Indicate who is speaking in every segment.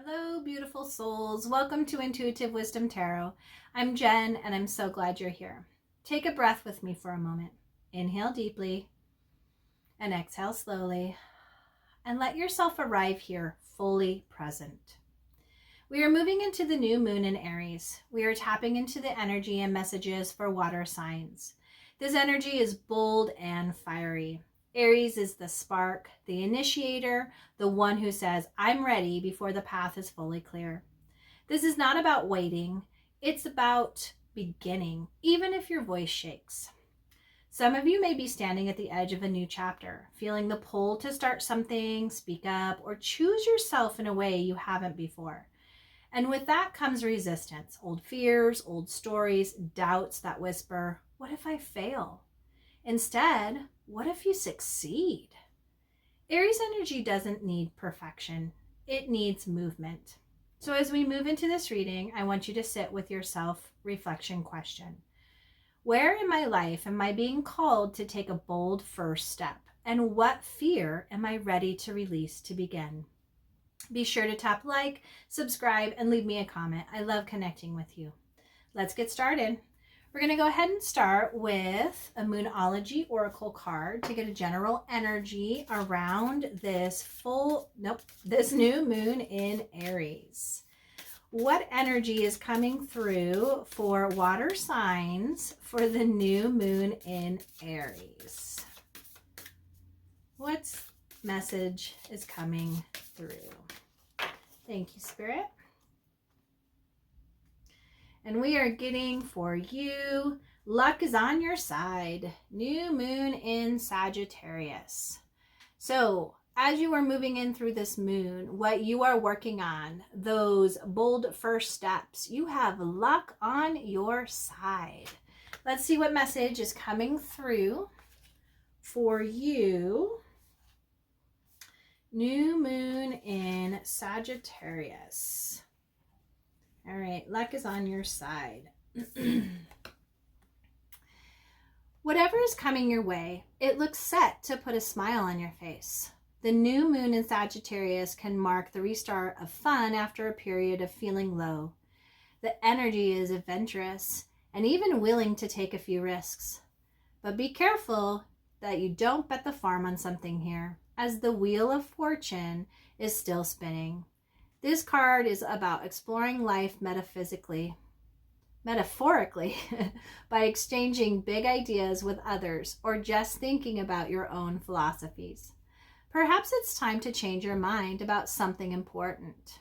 Speaker 1: Hello, beautiful souls. Welcome to Intuitive Wisdom Tarot. I'm Jen, and I'm so glad you're here. Take a breath with me for a moment. Inhale deeply and exhale slowly, and let yourself arrive here fully present. We are moving into the new moon in Aries. We are tapping into the energy and messages for water signs. This energy is bold and fiery. Aries is the spark, the initiator, the one who says, I'm ready before the path is fully clear. This is not about waiting. It's about beginning, even if your voice shakes. Some of you may be standing at the edge of a new chapter, feeling the pull to start something, speak up, or choose yourself in a way you haven't before. And with that comes resistance, old fears, old stories, doubts that whisper, what if I fail? Instead, what if you succeed? Aries energy doesn't need perfection. It needs movement. So as we move into this reading, I want you to sit with your self-reflection question. Where in my life am I being called to take a bold first step? And what fear am I ready to release to begin? Be sure to tap like, subscribe, and leave me a comment. I love connecting with you. Let's get started. We're going to go ahead and start with a Moonology Oracle card to get a general energy around this new moon in Aries. What energy is coming through for water signs for the new moon in Aries? What message is coming through? Thank you, Spirit. And we are getting for you, luck is on your side. New moon in Sagittarius. So as you are moving in through this moon, what you are working on, those bold first steps, you have luck on your side. Let's see what message is coming through for you. New moon in Sagittarius. All right, luck is on your side. Whatever is coming your way, it looks set to put a smile on your face. The new moon in Sagittarius can mark the restart of fun after a period of feeling low. The energy is adventurous and even willing to take a few risks. But be careful that you don't bet the farm on something here, as the wheel of fortune is still spinning. This card is about exploring life metaphorically, by exchanging big ideas with others or just thinking about your own philosophies. Perhaps it's time to change your mind about something important.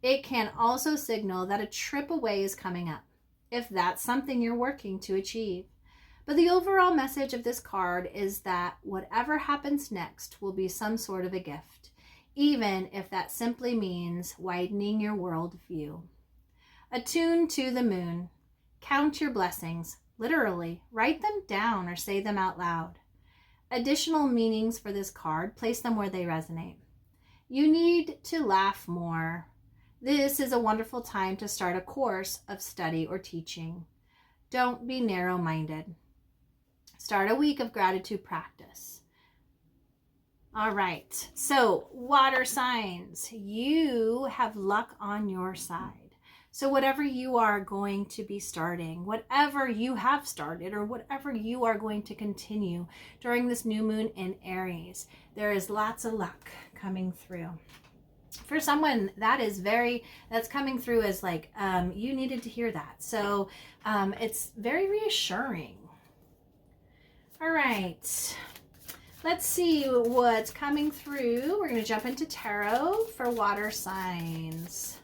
Speaker 1: It can also signal that a trip away is coming up, if that's something you're working to achieve. But the overall message of this card is that whatever happens next will be some sort of a gift, even if that simply means widening your worldview. Attune to the moon. Count your blessings. Literally, write them down or say them out loud. Additional meanings for this card, place them where they resonate. You need to laugh more. This is a wonderful time to start a course of study or teaching. Don't be narrow-minded. Start a week of gratitude practice. All right, so water signs, you have luck on your side. So whatever you are going to be starting, whatever you have started, or whatever you are going to continue during this new moon in Aries, there is lots of luck coming through. For someone, that's coming through as like, you needed to hear that. So it's very reassuring. All right. Let's see what's coming through. We're going to jump into tarot for water signs.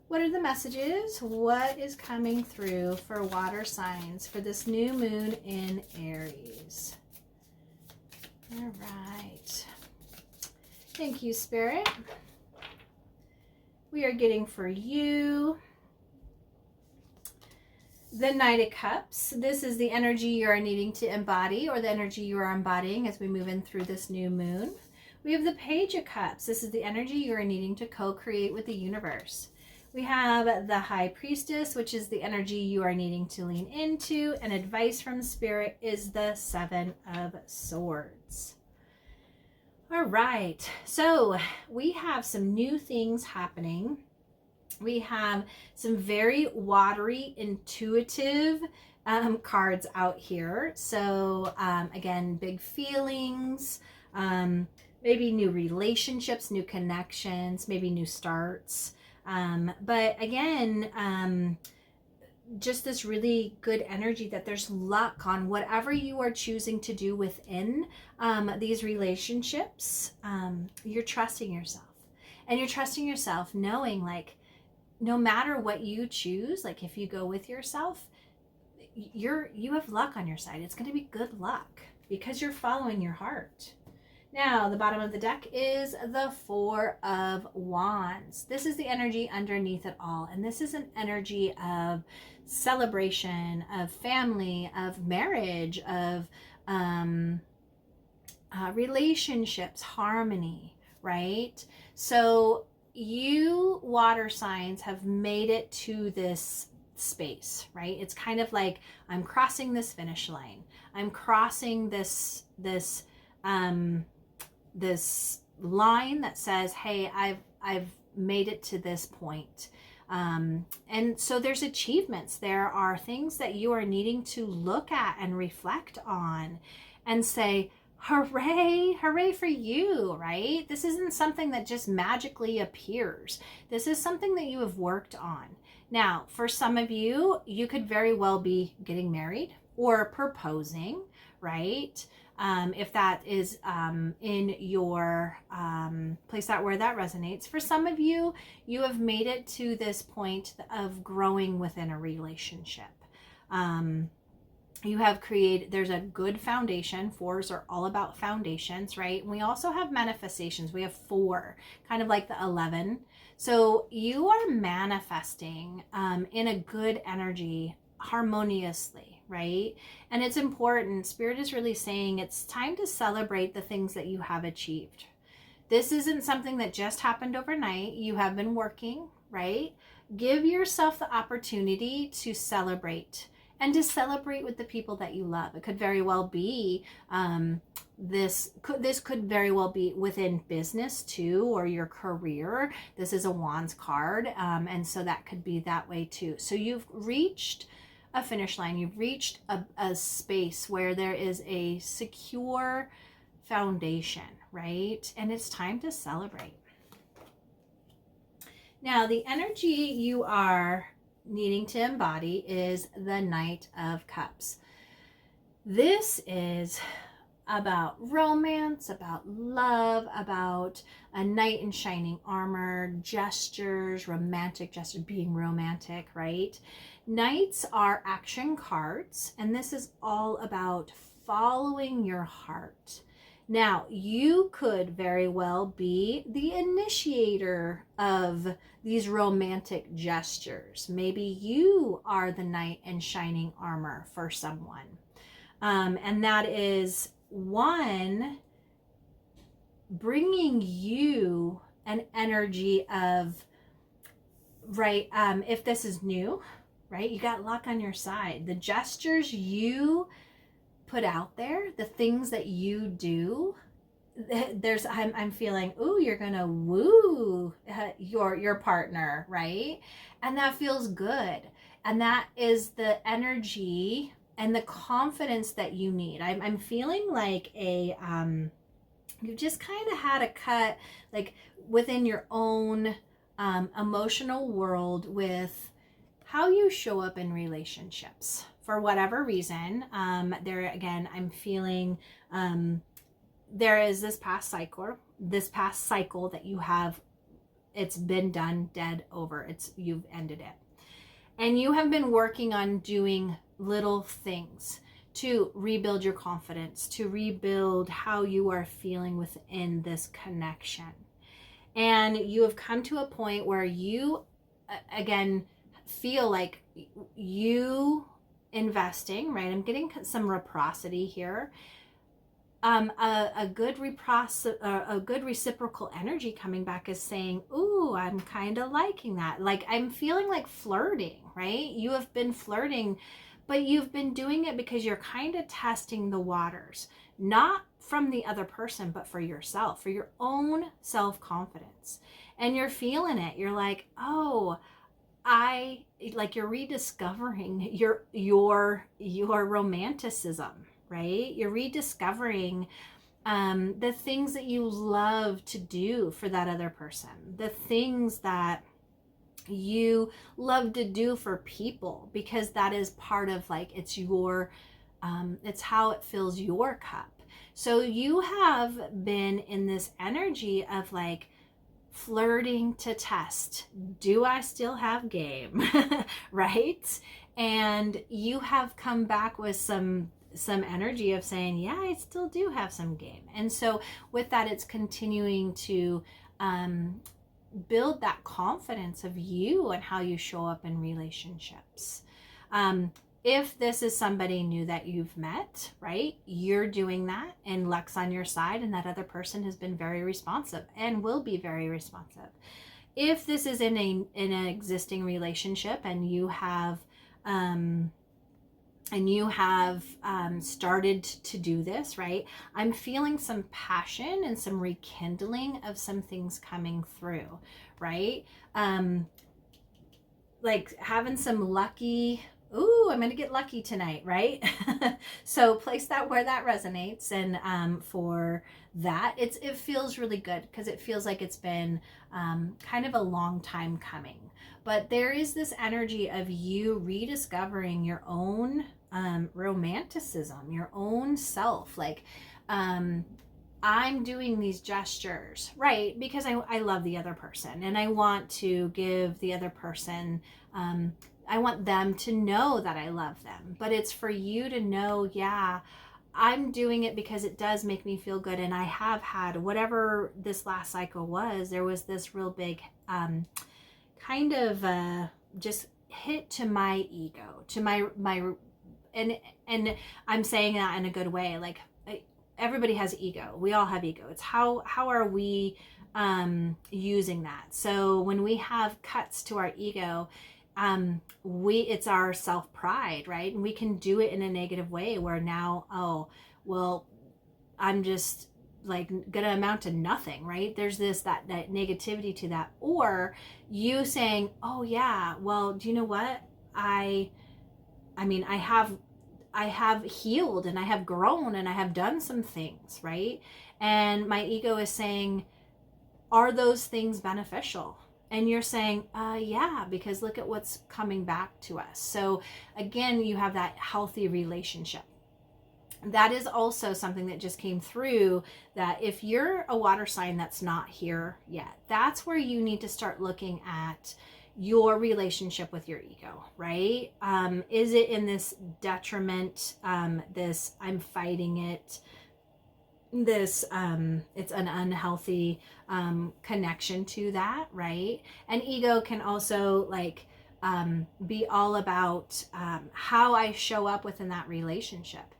Speaker 1: What are the messages? What is coming through for water signs for this new moon in Aries? All right. Thank you, Spirit. We are getting for you the Knight of Cups. This is the energy you are needing to embody, or the energy you are embodying as we move in through this new moon. We have the Page of Cups. This is the energy you are needing to co-create with the universe. We have the High Priestess, which is the energy you are needing to lean into, and advice from Spirit is the Seven of Swords. All right, so we have some new things happening. We have some very watery, intuitive cards out here. So again, big feelings, maybe new relationships, new connections, maybe new starts. But again, just this really good energy that there's luck on whatever you are choosing to do within these relationships. You're trusting yourself, and you're trusting yourself knowing like no matter what you choose, like if you go with yourself, you have luck on your side. It's going to be good luck because you're following your heart. Now, the bottom of the deck is the Four of Wands. This is the energy underneath it all. And this is an energy of celebration, of family, of marriage, of relationships, harmony, right? So you water signs have made it to this space, right? It's kind of like I'm crossing this finish line. I'm crossing this line that says, hey, I've made it to this point. And so there's achievements. There are things that you are needing to look at and reflect on and say, hooray, hooray for you, right? This isn't something that just magically appears. This is something that you have worked on. Now, for some of you, you could very well be getting married or proposing, right? If that is in your place that where that resonates. For some of you, you have made it to this point of growing within a relationship. You have created, there's a good foundation. Fours are all about foundations, right? And we also have manifestations. We have 4, kind of like the 11. So you are manifesting in a good energy harmoniously, right? And it's important. Spirit is really saying it's time to celebrate the things that you have achieved. This isn't something that just happened overnight. You have been working, right? Give yourself the opportunity to celebrate and to celebrate with the people that you love. It could very well be this could very well be within business too, or your career. This is a Wands card, and so that could be that way too. So you've reached a finish line. You've reached a space where there is a secure foundation, right? And it's time to celebrate. Now, the energy you are needing to embody is the Knight of Cups. This is about romance, about love, about a knight in shining armor, gestures, romantic gestures, being romantic, right? Knights are action cards, and this is all about following your heart. Now, you could very well be the initiator of these romantic gestures. Maybe you are the knight in shining armor for someone. And that is one, bringing you an energy of, right, if this is new, right, you got luck on your side. The gestures you put out there, the things that you do, I'm feeling, ooh, you're gonna woo your partner, right? And that feels good. And that is the energy and the confidence that you need. I'm feeling like you just kind of had a cut, like within your own emotional world with how you show up in relationships. For whatever reason, there again, I'm feeling there is this past cycle that you have, it's been done, dead, over. You've ended it. And you have been working on doing little things to rebuild your confidence, to rebuild how you are feeling within this connection. And you have come to a point where you, again, feel like you investing, right? I'm getting some reciprocity here. A good reciprocal energy coming back is saying, ooh, I'm kind of liking that. Like I'm feeling like flirting, right? You have been flirting, but you've been doing it because you're kind of testing the waters, not from the other person, but for yourself, for your own self-confidence. And you're feeling it. You're like, oh, you're rediscovering your romanticism, right? You're rediscovering the things that you love to do for that other person, the things that you love to do for people, because that is part of like, it's how it fills your cup. So you have been in this energy of like flirting to test, do I still have game? Right? And you have come back with some energy of saying, yeah, I still do have some game. And so with that, it's continuing to build that confidence of you and how you show up in relationships. If this is somebody new that you've met, right, you're doing that and luck's on your side, and that other person has been very responsive and will be very responsive. If this is in an existing relationship and you have started to do this, right, I'm feeling some passion and some rekindling of some things coming through, right? Like having some lucky, ooh, I'm going to get lucky tonight, right? So place that where that resonates. And for that, it feels really good because it feels like it's been kind of a long time coming. But there is this energy of you rediscovering your own romanticism, your own self. Like, I'm doing these gestures, right? Because I love the other person and I want to give the other person, I want them to know that I love them. But it's for you to know, yeah, I'm doing it because it does make me feel good. And I have had, whatever this last cycle was, there was this real big kind of just hit to my ego, to my and I'm saying that in a good way. Like, everybody has ego. We all have ego. It's how are we using that? So when we have cuts to our ego, it's our self-pride, right? And we can do it in a negative way where now, oh, well, I'm just like gonna amount to nothing, right? There's that negativity to that. Or you saying, oh yeah, well, do you know what? I mean, I have healed and I have grown and I have done some things, right? And my ego is saying, are those things beneficial? And you're saying, yeah, because look at what's coming back to us. So again, you have that healthy relationship. That is also something that just came through, that if you're a water sign that's not here yet, that's where you need to start looking at your relationship with your ego, right? Is it in this detriment, this I'm fighting it, this it's an unhealthy connection to that, right? And ego can also like be all about how I show up within that relationship.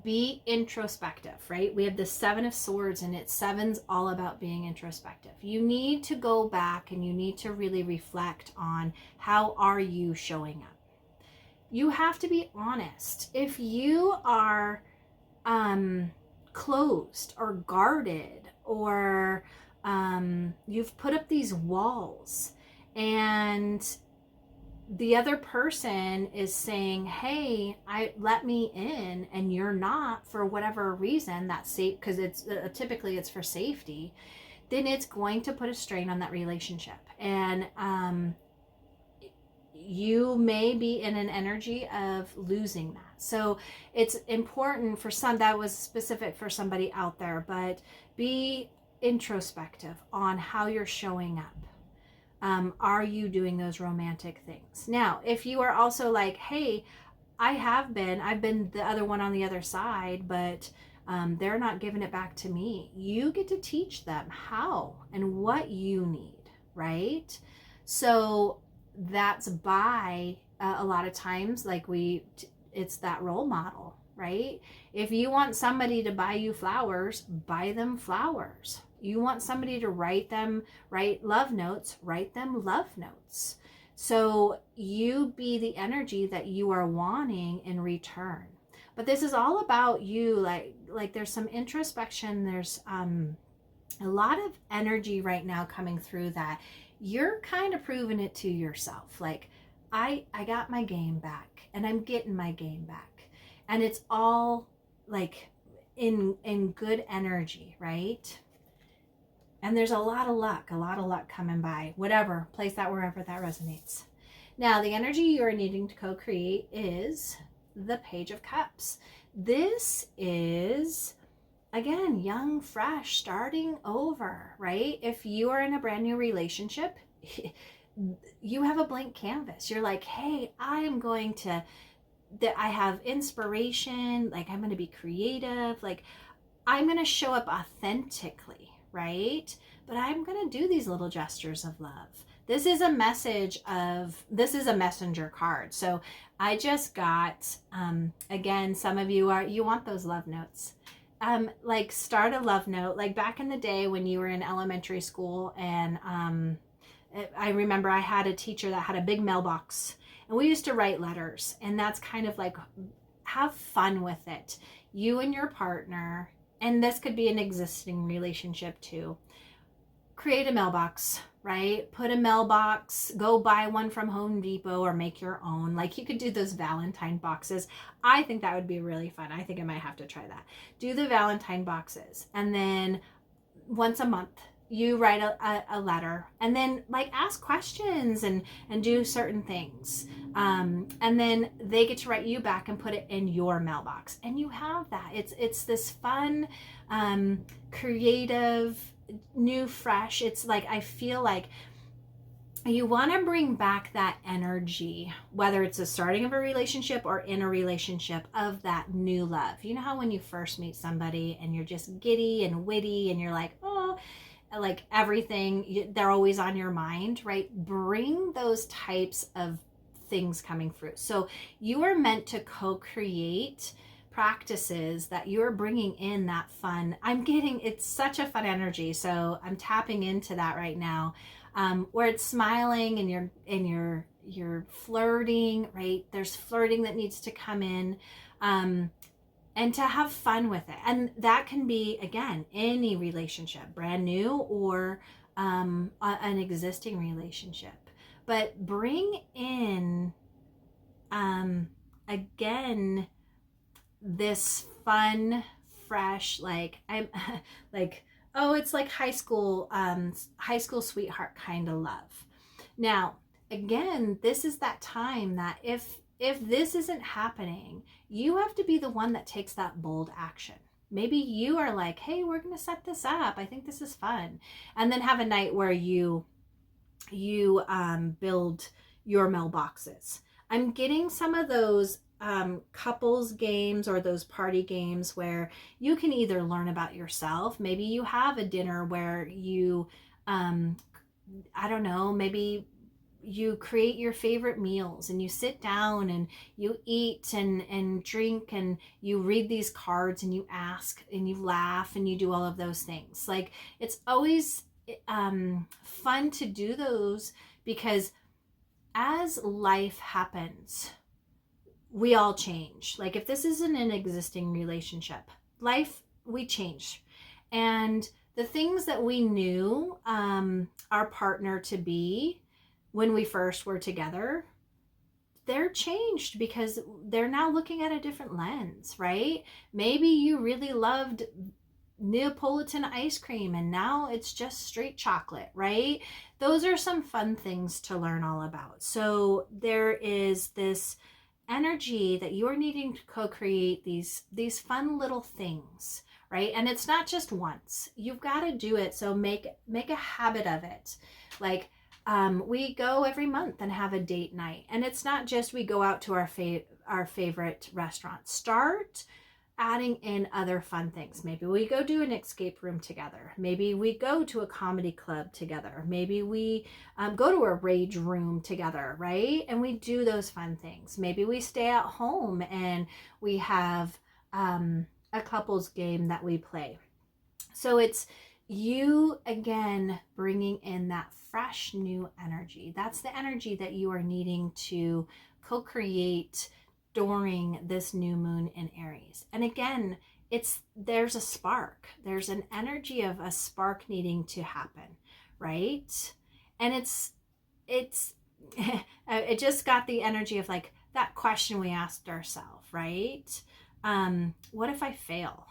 Speaker 1: Be introspective, right? We have the 7 of Swords, and seven's all about being introspective. You need to go back and you need to really reflect on how are you showing up. You have to be honest. If you are closed or guarded, or you've put up these walls and the other person is saying, hey, let me in, and you're not, for whatever reason, that's safe, because it's typically it's for safety, then it's going to put a strain on that relationship. And you may be in an energy of losing that. So it's important for some, that was specific for somebody out there, but be introspective on how you're showing up. Are you doing those romantic things? Now, if you are also like, hey, I've been the other one on the other side, but they're not giving it back to me. You get to teach them how and what you need, right? So that's by a lot of times, like it's that role model, right? If you want somebody to buy you flowers, buy them flowers. You want somebody to write love notes, write them love notes. So you be the energy that you are wanting in return. But this is all about you. Like there's some introspection. There's a lot of energy right now coming through that you're kind of proving it to yourself. Like I got my game back, and I'm getting my game back, and it's all like in good energy, right? And there's a lot of luck coming by. Whatever, place that wherever that resonates. Now, the energy you're needing to co-create is the Page of Cups. This is, again, young, fresh, starting over, right? If you are in a brand new relationship, you have a blank canvas. You're like, hey, I'm going to, that I have inspiration, like I'm going to be creative, like I'm going to show up authentically, right? But I'm going to do these little gestures of love. This is a message of, this is a messenger card. So I just got, again, some of you want those love notes. Like start a love note, like back in the day when you were in elementary school. And I remember I had a teacher that had a big mailbox, and we used to write letters. And that's kind of like, have fun with it. You and your partner, and this could be an existing relationship too. Create a mailbox, right? Put a mailbox, go buy one from Home Depot or make your own. Like you could do those Valentine boxes. I think that would be really fun. I think I might have to try that. Do the Valentine boxes. And then once a month, you write a letter, and then like ask questions and do certain things. And then they get to write you back and put it in your mailbox. And you have that. It's this fun, creative, new, fresh. It's like, I feel like you want to bring back that energy, whether it's the starting of a relationship or in a relationship, of that new love. You know how when you first meet somebody and you're just giddy and witty and you're like, oh, like everything, they're always on your mind, right? Bring those types of things coming through. So you are meant to co-create practices that you're bringing in that fun. It's such a fun energy. So I'm tapping into that right now, where it's smiling and you're flirting, right? There's flirting that needs to come in, and to have fun with it. And that can be, again, any relationship, brand new or an existing relationship. But bring in, again, this fun, fresh, like I'm like, oh, it's like high school sweetheart kind of love. Now, again, this is that time that if this isn't happening, you have to be the one that takes that bold action. Maybe you are like, hey, we're going to set this up. I think this is fun. And then have a night where you build your mailboxes. I'm getting some of those couples games or those party games where you can either learn about yourself. Maybe you have a dinner where you, I don't know, maybe you create your favorite meals and you sit down and you eat and drink and you read these cards and you ask and you laugh and you do all of those things. Like it's always fun to do those, because as life happens, we all change. Like if this isn't an existing relationship, we change. And the things that we knew our partner to be when we first were together, they're changed because they're now looking at a different lens, right? Maybe you really loved Neapolitan ice cream and now it's just straight chocolate, right? Those are some fun things to learn all about. So there is this energy that you're needing to co-create these fun little things, right? And it's not just once. You've got to do it. So make a habit of it. Like we go every month and have a date night, and it's not just we go out to our favorite restaurant. Start adding in other fun things. Maybe we go do an escape room together. Maybe we go to a comedy club together. Maybe we go to a rage room together, right? And we do those fun things. Maybe we stay at home and we have a couples game that we play. So it's you again bringing in that fresh new energy. That's the energy that you are needing to co-create during this new moon in Aries. And again, there's a spark. There's an energy of a spark needing to happen, right? And it's it just got the energy of like that question we asked ourselves, right? What if I fail?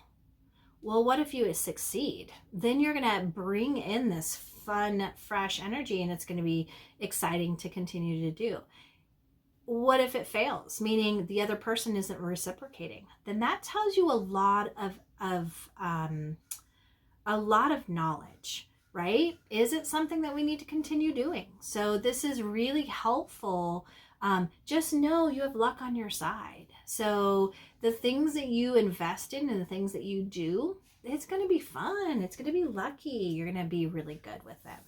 Speaker 1: Well, what if you succeed? Then you're going to bring in this fun, fresh energy, and it's going to be exciting to continue to do. What if it fails, meaning the other person isn't reciprocating? Then that tells you a lot of knowledge, right? Is it something that we need to continue doing? So this is really helpful. Just know you have luck on your side. So the things that you invest in and the things that you do, it's going to be fun. It's going to be lucky. You're going to be really good with them.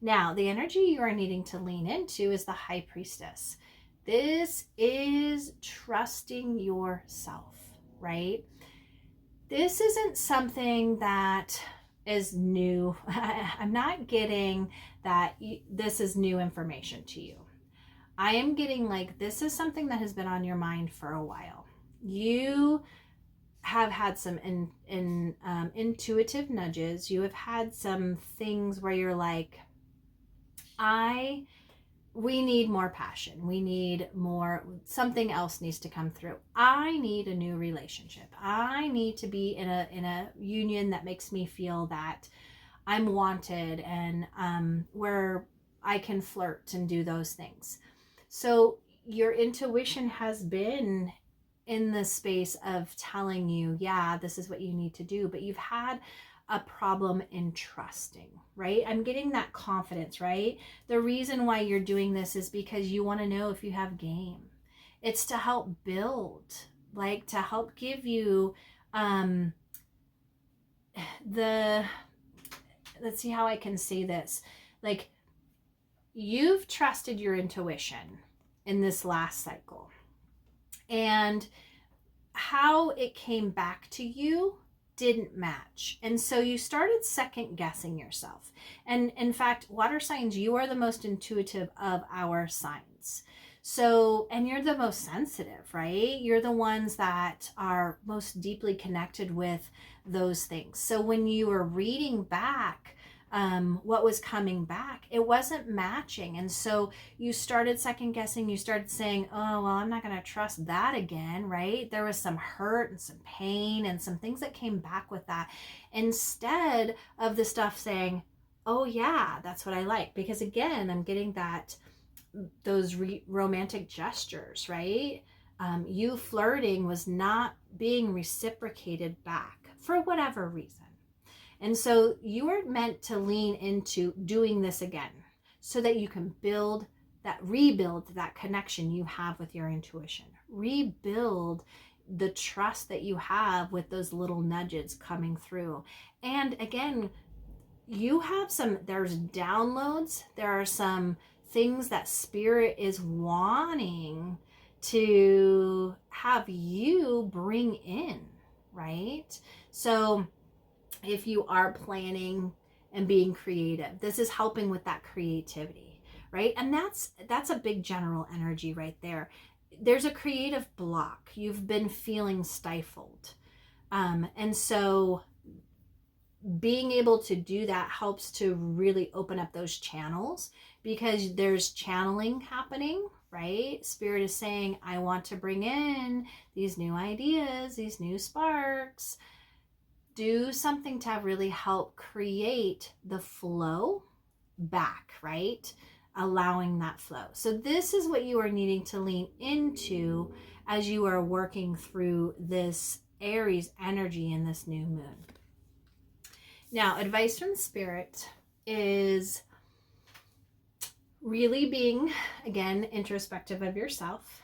Speaker 1: Now, the energy you are needing to lean into is the High Priestess. This is trusting yourself, right? This isn't something that is new. I'm not getting that this is new information to you. I am getting like this is something that has been on your mind for a while. You have had some intuitive nudges. You have had some things where you're like, we need more passion. We need more, something else needs to come through. I need a new relationship. I need to be in a union that makes me feel that I'm wanted and where I can flirt and do those things. So your intuition has been in the space of telling you, yeah, this is what you need to do, but you've had a problem in trusting, right? I'm getting that confidence, right? The reason why you're doing this is because you want to know if you have game. It's to help build, like to help give you let's see how I can say this. Like you've trusted your intuition in this last cycle, and how it came back to you didn't match. And so you started second guessing yourself. And in fact, water signs, you are the most intuitive of our signs. So, and you're the most sensitive, right? You're the ones that are most deeply connected with those things. So when you were reading back what was coming back, it wasn't matching. And so you started second guessing. You started saying, oh, well, I'm not going to trust that again, right? There was some hurt and some pain and some things that came back with that, instead of the stuff saying, oh yeah, that's what I like. Because again, I'm getting those romantic gestures, right? You flirting was not being reciprocated back for whatever reason. And so you are meant to lean into doing this again so that you can rebuild that connection you have with your intuition. Rebuild the trust that you have with those little nudges coming through. And again, there's downloads, there are some things that Spirit is wanting to have you bring in, right? So if you are planning and being creative, this is helping with that creativity, right? And that's a big general energy right there. There's a creative block. You've been feeling stifled. And so being able to do that helps to really open up those channels, because there's channeling happening, right? Spirit is saying, I want to bring in these new ideas, these new sparks. Do something to really help create the flow back, right? Allowing that flow. So this is what you are needing to lean into as you are working through this Aries energy in this new moon. Now, advice from Spirit is really being, again, introspective of yourself.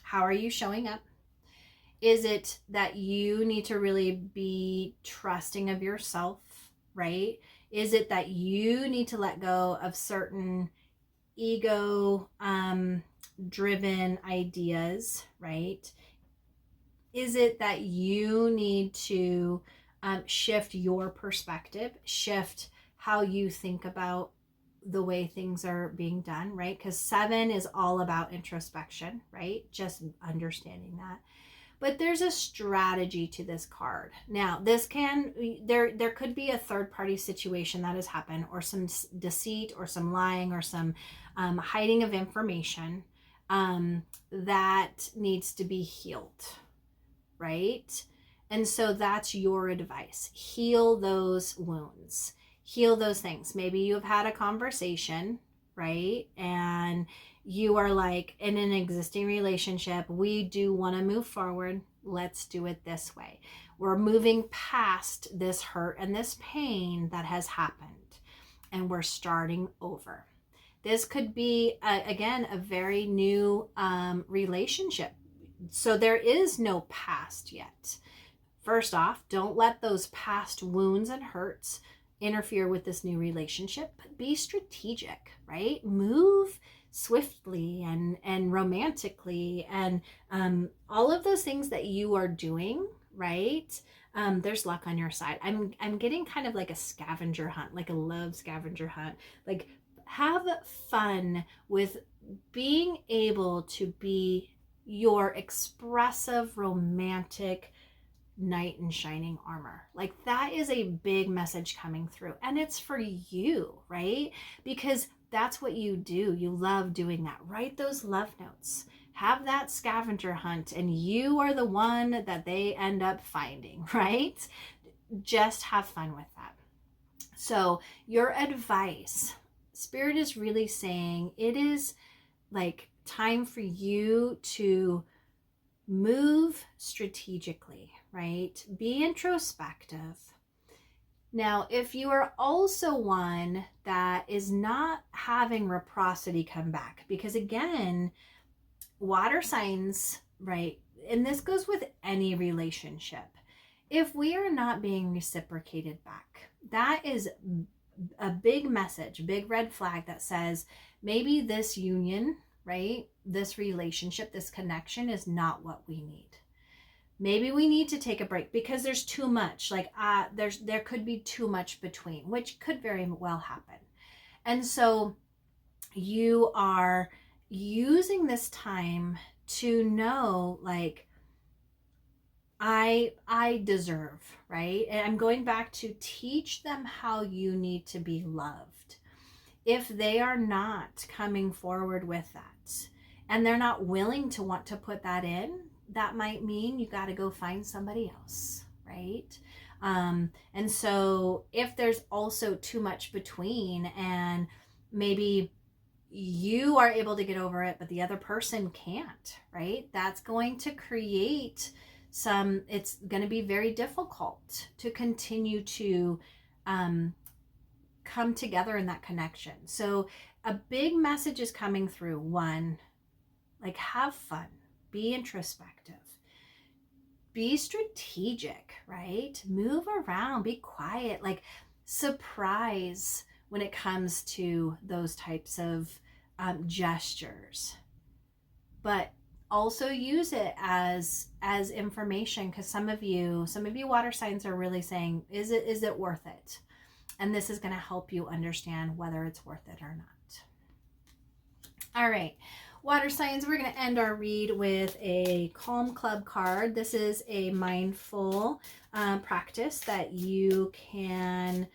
Speaker 1: How are you showing up? Is it that you need to really be trusting of yourself, right? Is it that you need to let go of certain ego driven ideas, right? Is it that you need to shift your perspective, shift how you think about the way things are being done, right? Because 7 is all about introspection, right? Just understanding that. But there's a strategy to this card. Now, this can, there could be a third party situation that has happened, or some deceit, or some lying, or some hiding of information that needs to be healed, right? And so that's your advice. Heal those wounds, heal those things. Maybe you've had a conversation, right? And you are like, in an existing relationship, we do want to move forward. Let's do it this way. We're moving past this hurt and this pain that has happened, and we're starting over. This could be, again, a very new relationship. So there is no past yet. First off, don't let those past wounds and hurts interfere with this new relationship. But be strategic, right? Move swiftly and romantically, and all of those things that you are doing, right? There's luck on your side. I'm getting kind of like a scavenger hunt, like a love scavenger hunt. Like, have fun with being able to be your expressive, romantic knight in shining armor. Like, that is a big message coming through, and it's for you, right? Because that's what you do. You love doing that. Write those love notes, have that scavenger hunt, and you are the one that they end up finding, right? Just have fun with that. So your advice, Spirit is really saying it is like time for you to move strategically, right? Be introspective. Now, if you are also one that is not having reciprocity come back, because again, water signs, right? And this goes with any relationship. If we are not being reciprocated back, that is a big message, big red flag that says maybe this union, right? This relationship, this connection is not what we need. Maybe we need to take a break because there's too much, like there could be too much between, which could very well happen. And so you are using this time to know, like, I deserve, right? And I'm going back to teach them how you need to be loved. If they are not coming forward with that, and they're not willing to want to put that in, that might mean you got to go find somebody else, right? And so if there's also too much between, and maybe you are able to get over it, but the other person can't, right? That's going to create it's going to be very difficult to continue to come together in that connection. So a big message is coming through. One, like, have fun, be introspective, be strategic, right? Move around, be quiet, like surprise when it comes to those types of gestures, but also use it as information, because some of you water signs are really saying, is it worth it? And this is going to help you understand whether it's worth it or not. All right, water signs, we're going to end our read with a Calm Club card. This is a mindful practice that you can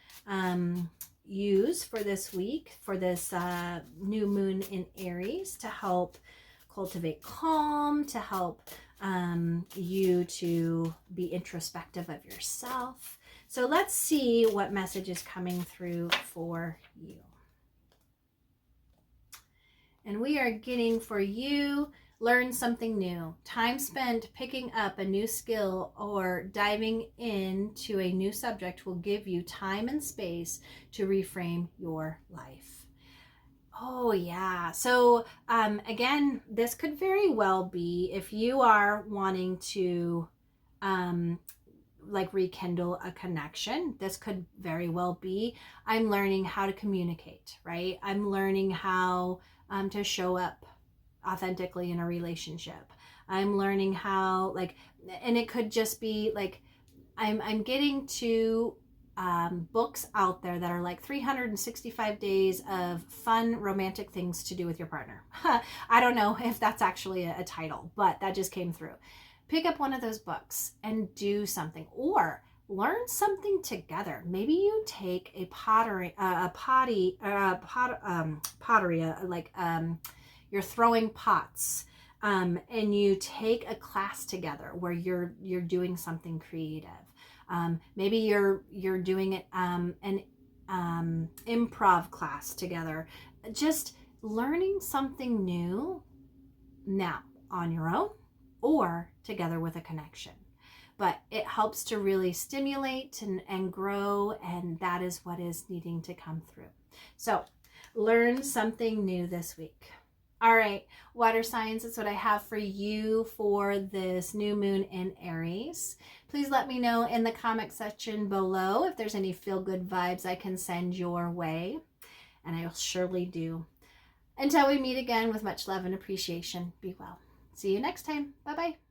Speaker 1: use for this week, for this new moon in Aries, to help cultivate calm, to help you to be introspective of yourself. So let's see what message is coming through for you. And we are getting for you, learn something new. Time spent picking up a new skill or diving into a new subject will give you time and space to reframe your life. Oh yeah. So again, this could very well be, if you are wanting to like rekindle a connection, this could very well be, I'm learning how to communicate, right? I'm learning how to show up authentically in a relationship. I'm learning how, like, and it could just be like, I'm getting to books out there that are like 365 days of fun romantic things to do with your partner. I don't know if that's actually a title, but that just came through. Pick up one of those books and do something, or learn something together. Maybe you take a pottery, you're throwing pots, and you take a class together where you're doing something creative. Maybe you're doing it an improv class together. Just learning something new now on your own or together with a connection. But it helps to really stimulate and grow, and that is what is needing to come through. So learn something new this week. All right, water signs, that's what I have for you for this new moon in Aries. Please let me know in the comment section below if there's any feel-good vibes I can send your way, and I will surely do. Until we meet again, with much love and appreciation, be well. See you next time. Bye-bye.